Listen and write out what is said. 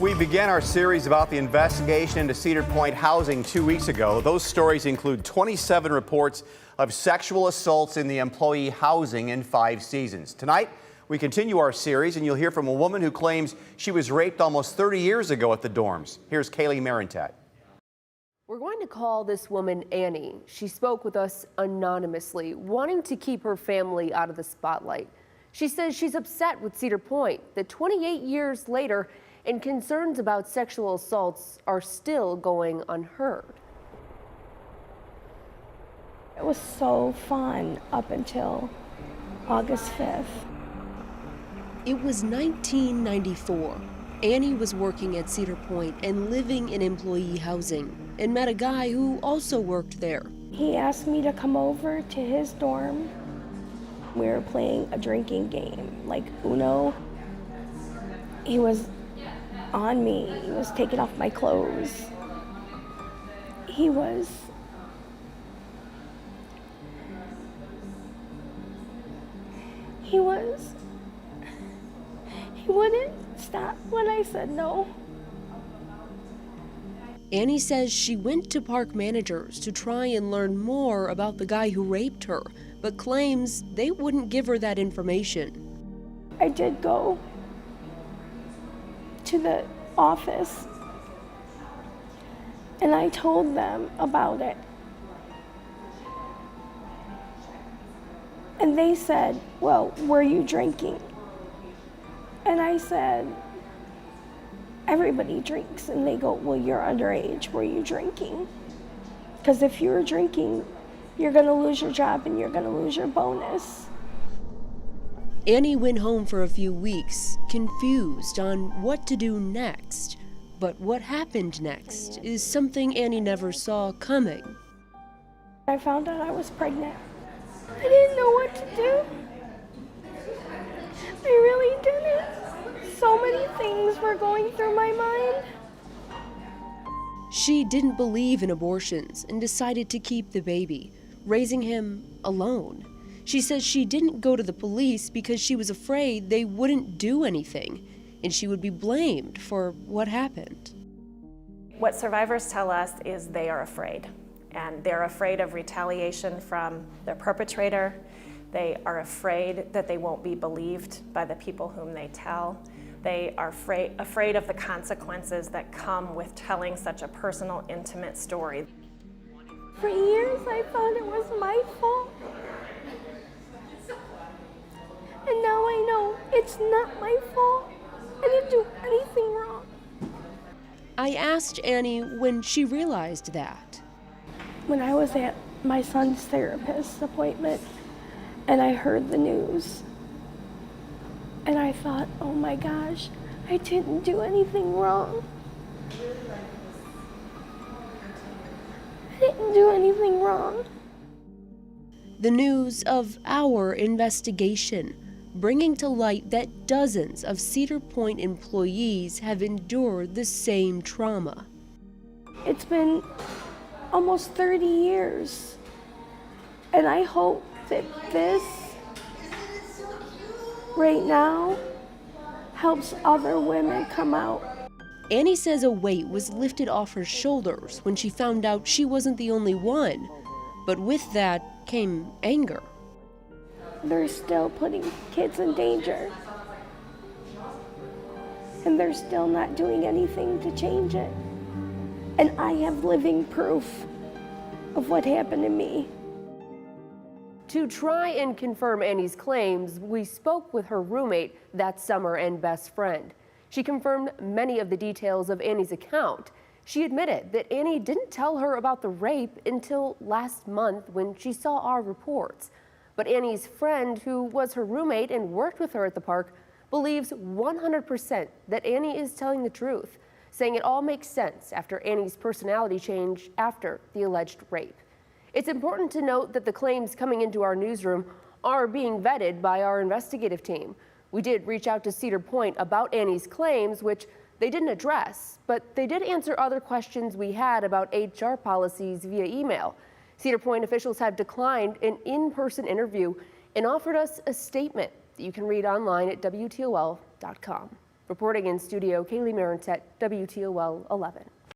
We began our series about the investigation into Cedar Point housing 2 weeks ago. Those stories include 27 reports of sexual assaults in the employee housing in 5 seasons. Tonight, we continue our series, and you'll hear from a woman who claims she was raped almost 30 years ago at the dorms. Here's Kaylee Marentat. We're going to call this woman Annie. She spoke with us anonymously, wanting to keep her family out of the spotlight. She says she's upset with Cedar Point that 28 years later, and concerns about sexual assaults are still going unheard. It was so fun up until August 5th. It was 1994. Annie was working at Cedar Point and living in employee housing and met a guy who also worked there. He asked me to come over to his dorm. We were playing a drinking game, like Uno. He was on me. He was taking off my clothes. He wouldn't stop when I said no. Annie says she went to park managers to try and learn more about the guy who raped her, but claims they wouldn't give her that information. I did go to the office and I told them about it. And they said, well, were you drinking? And I said, everybody drinks. And they go, well, you're underage, were you drinking? Because if you're drinking, you're gonna lose your job and you're gonna lose your bonus. Annie went home for a few weeks, confused on what to do next. But what happened next is something Annie never saw coming. I found out I was pregnant. I didn't know what to do. I really didn't. So many things were going through my mind. She didn't believe in abortions and decided to keep the baby, raising him alone. She says she didn't go to the police because she was afraid they wouldn't do anything and she would be blamed for what happened. What survivors tell us is they are afraid, and they're afraid of retaliation from their perpetrator. They are afraid that they won't be believed by the people whom they tell. They are afraid of the consequences that come with telling such a personal, intimate story. For years, I thought it was my fault. And now I know it's not my fault. I didn't do anything wrong. I asked Annie when she realized that. When I was at my son's therapist's appointment and I heard the news, and I thought, oh my gosh, I didn't do anything wrong. I didn't do anything wrong. The news of our investigation, bringing to light that dozens of Cedar Point employees have endured the same trauma. It's been almost 30 years, and I hope that this right now helps other women come out. Annie says a weight was lifted off her shoulders when she found out she wasn't the only one, but with that came anger. They're still putting kids in danger, and they're still not doing anything to change it. And I have living proof of what happened to me. To try and confirm Annie's claims, we spoke with her roommate that summer and best friend. She confirmed many of the details of Annie's account. She admitted that Annie didn't tell her about the rape until last month when she saw our reports. But Annie's friend, who was her roommate and worked with her at the park, believes 100% that Annie is telling the truth, saying it all makes sense after Annie's personality change after the alleged rape. It's important to note that the claims coming into our newsroom are being vetted by our investigative team. We did reach out to Cedar Point about Annie's claims, which they didn't address, but they did answer other questions we had about HR policies via email. Cedar Point officials have declined an in-person interview and offered us a statement that you can read online at WTOL.com. Reporting in studio, Kaylee Marentet, WTOL 11.